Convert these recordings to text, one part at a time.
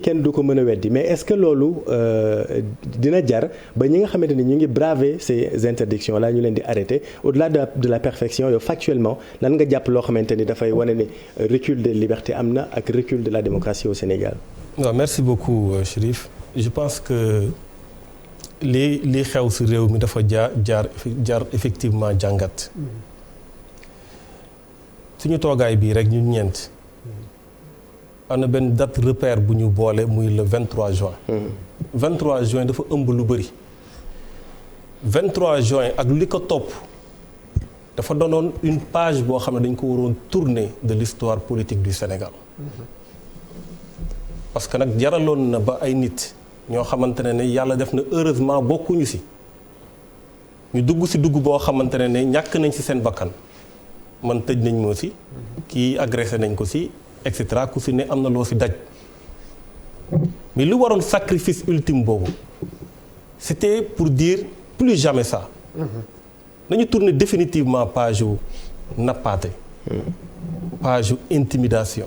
kenn du ko mën a weddi mais est-ce que loolu dina jar ba ñi nga xamante ni ñu ngi braver ces interdictions là ñu leen di arrêter au-delà de la perfection yow factuellement lan nga jàpp loo xamante ni dafay wane ne recul des libertés am na ak recul de la démocratie au Sénégal. waaw merci beaucoup Chérif je pense que li xew ci réew mi dafa jaar effectivement jàngat suñu toogaay bii rek ñun ñeent am na benn date repère bu ñu boole muy le 23 juin. 23 juin dafa ëmb lu bëri 23 juin ak li ko topp dafa doonoon une page boo xam ne dañ ko waroon tourner de l'histoire politique du Sénégal parce que nag jaraloon na ba ay nit ñoo xamante ne yàlla def na heureusement bokkuñu ci ñu dugg ci dugg boo xamante ne ñàkk nañ ci seen bakkan man tëj nañ moo ci kii agressé nañ ko ci et cetera ku ci ne am na loo ci daj mais lu waroon sacrifice ultime boobu c'était pour dire plus jamais ça nañu tourner définitivement page yu nappaate page yu intimidation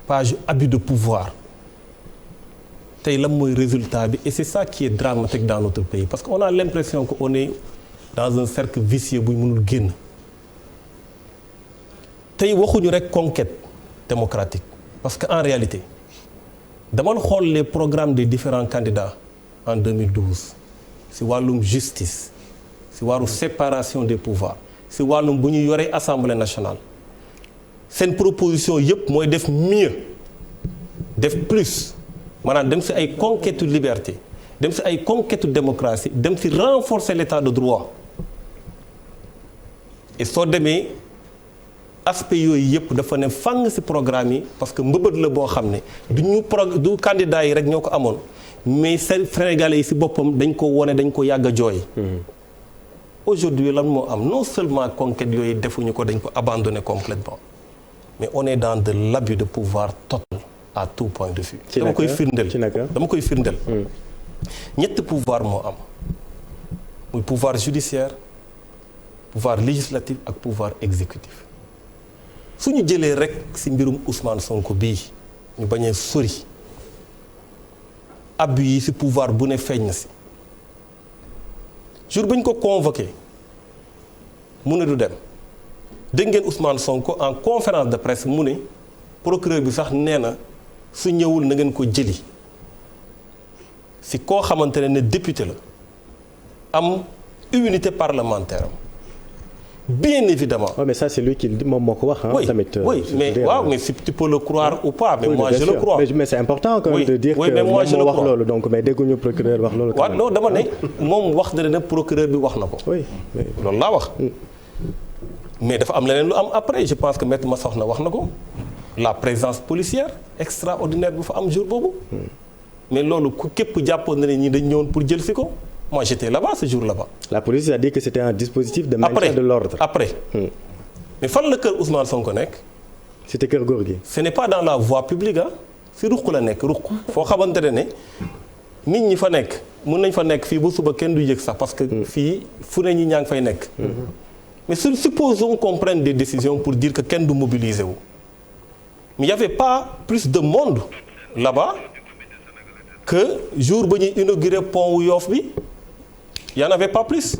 page yu abus de pouvoir tey lan mooy résultat bi et c'est ça qui est dramatique dans notre pays parce qu'on a l'impression que on est dans un cercle vicieux bu ñu mënul génn tey waxuñu rek conquête démocratique parce que en réalité dama xool les programmes des différents candidats en 2012 ci wàllum justice ci wàllu séparation des pouvoirs ci wàllum bu ñu yoree assemblée nationale seen proposition yépp mooy def mieux def plus maanaam dem ci ay conquête liberté dem ci ay conquête démocratie dem ci renforcer l'état de droit et soo demee aspect yooyu yëpp dafa ne fang ci programme yi parce que mbëbët la boo xam ne du candidat yi rek ñoo ko amoon mais Sénégalais yi ci boppam dañ ko wone dañ ko yàgg a jooy aujourd'hui lan moo am non seulement conquête yooyu defuñu ko dañ ko abandonné complètement mais on est dans de l'abus de pouvoir total à tout point de vue dama koy firndeel ñetti pouvoir moo am muy pouvoir judiciaire pouvoir législatif ak pouvoir exécutif su ñu jëlee rek ci mbirum Ousmane Sonko bii ñu bañee sori abus yi ci pouvoir bu ne feeñ na ci jour bañ ko convoqué mu ne du dem dégg ngeen Ousmane Sonko en conférence de presse mu ne procureur bi sax nee na su ñëwul na ngeen ko jëli ci koo xamante ne député la am immunité parlementaire am bien évidemment. Oui, mais ça c'est lui qui moom moo ko wax. Oui, tamit. Oui, mais waaw mais si tu peux le croire ou pas mais oui, moi je le crois. Mais c'est important quand même de dire que moom moo wax loolu donc mais dégguñu procureur wax loolu. waaw non dama ne moom wax na ne procureur bi wax na ko. oui loolu laa wax. mais dafa am leneen lu am après je pense que maître Massokhna wax na ko la présence policière extraordinaire bu fa am jour boobu. mais loolu ku képp jàppoon na ne ñi dañ ñëwoon pour jël si ko. Moi j'étais là-bas ce jour là-bas. La police a dit que c'était un dispositif de maintien de l'ordre. Après. Mais fan la kër Ousmane Sonko nekk. C'était kër góor gi. Ce n'est pas dans la voie publique ah si ruq la nekk ruq. foo xamante ne nit ñi fa nekk mun nañ fa nekk fii ba suba kenn du yëg sax parce que fii fu ne ñi ñaa ngi fay nekk. Mais supposons qu'on prenne des décisions pour dire que kenn du mobiliser wu. Mais il y avait pas plus de monde là-bas que jour ba ñuy inaugurer pont wu Yoff bi. Il n'y en avait pas plus.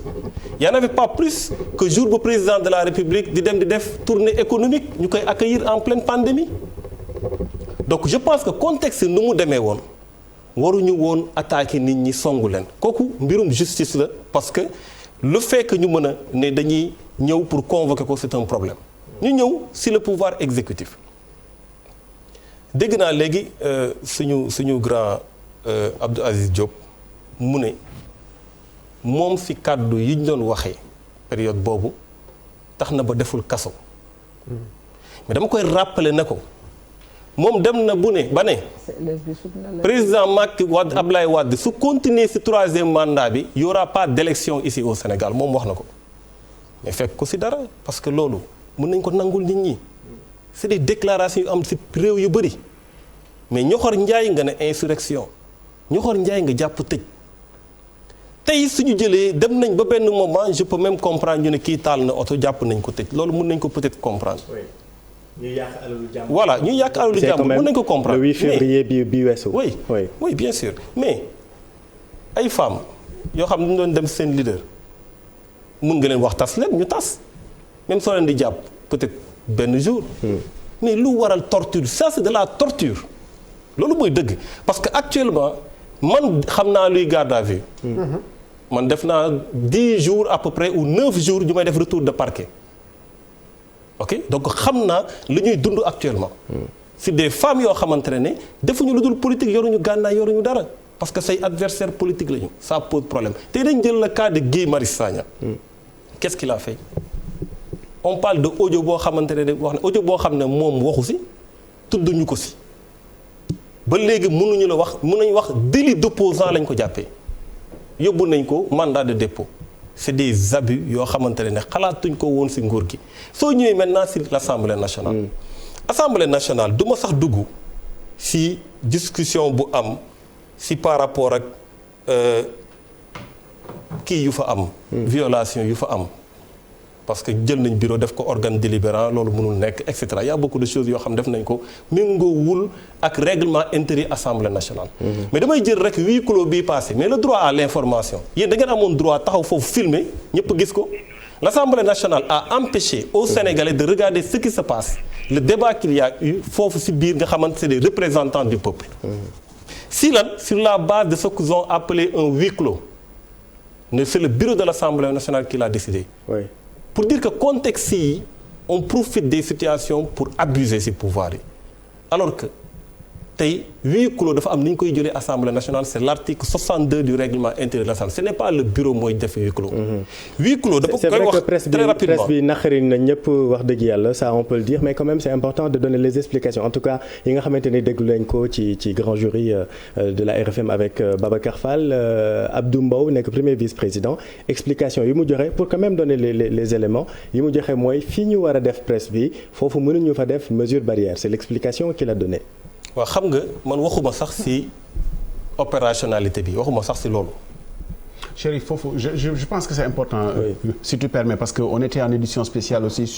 Il n'y en avait pas plus que jour bu président de la République di dem di def tournée économique ñu koy accueillir en pleine pandémie. Donc je pense que contexte nu mu demee woon waruñu woon attaquer nit ñi songu leen kooku mbirum justice la parce que le fait que ñu mën a ne dañuy ñëw pour convoquer ko c'est un problème. ñu ñëw si le pouvoir exécutif dégg naa léegi suñu grand Abdou Aziz Diop mu ne. moom ci kàddu yi ñu doon waxee période boobu tax na ba deful kaso mais dama koy rappeler ne ko moom dem na bu ne ba ne président Macky Wade Ablaye Wade su continuer ci troisième mandat bi y aura pas d'élection ici au Sénégal moom wax na ko mais fekk ko ci dara parce que loolu mën nañ ko nangul nit ñi c'est des déclarations yu am ci réew yu bari mais ñoxor njaay nga ne insurrection ñoxor njaay nga jàpp tëj tey suñu jëlee dem nañ ba benn moment je peux même comprendre ñu ne kii taal na oto jàpp nañ ko tëj loolu mën nañ ko peut-être comprendre ñu yàq alalu jàmm. voilà ñu yàq alalu jàmm mën nañ ko comprendre. le 8 février bi weesu. oui bien sûr mais ay femmes yoo xam ne ñu doon dem seen leader mun nga leen wax tas leen ñu tas même soo leen di jàpp peut-être benn jour. mais lu waral torture ça c'est de la torture loolu mooy dëgg parce que actuellement man xam naa luy garde à vue. man def naa 10 jours à peu près ou 9 jours ñu may def retour de parquet. ok donc xam naa lu ñuy dund actuellement. si des femmes yoo xamante ne defuñu lu dul politique yoruñu gànnaay yoruñu dara parce que say adversaire politique lañu ça pose problème te dañ jël le cas de Guy Marius Sagna. qu'est-ce qu'il a fait on parle de audio boo xamante ne wax ne audio boo xam ne moom waxu si tudduñu ko si ba léegi mënuñu la wax mën nañu wax délit d'opposant lañ ko jàppee yóbbu nañ ko mandat de dépôt. c'est des abus yoo xamante ne xalaatuñ ko woon ci nguur gi soo ñëwee maintenant ci l'Assemblée nationale. Assemblée nationale du ma sax dugg ci discussion bu am ci par rapport ak kii yu fa am. violation yu fa am parce que jël nañ bureau def ko organe délibérant loolu mënul nekk et cetera y a beaucoup de choses yoo xam def nañ ko méngoowul ak règlement intérieur Assemblée nationale. mais damay jël rek huis clos bii passé mais le droit à l'information yéen da ngeen amoon droit taxaw foofu filmer ñëpp gis ko. L'Assemblée nationale a empêché aux Sénégalais de regarder ce qui se passe le débat qu'il y a eu foofu ci biir nga xamante c'est des représentants du peuple. si lan sur la base de ce qu'ils ont appelé un huis clos ne c'est le bureau de l'Assemblée nationale qui l'a décidé. Oui. Pour dire que contexte yi on profite des situations pour abuser ces pouvoirs yi alors que tey huis clos dafa am ni ñu koy jëlee Assemblée nationale c'est l'article 62 du règlement intérieur de l'Assemblée ce n'est pas le bureau mooy def huis clos. huis clos dafa koy wax très rapidement presse bi naqari na ñëpp wax dëgg yàlla ça on peut le dire mais quand même c'est important de donner les explications en tout cas yi nga xamante ni déglu nañ ko ci grand jury de la RFM avec Babacar Fall Abdou Mbow nekk premier vice-président explication yi mu joxe pour quand même donner les éléments yi mu joxe mooy fii ñu war a def presse bi foofu mënuñu fa def mesure barrière c'est l'explication qu'il a donnée. waaw xam nga man waxuma sax ci opérationnalité bi waxuma sax ci loolu. Chérif foofu je pense que c'est important. Oui. Si tu permets parce que on était en édition spéciale aussi.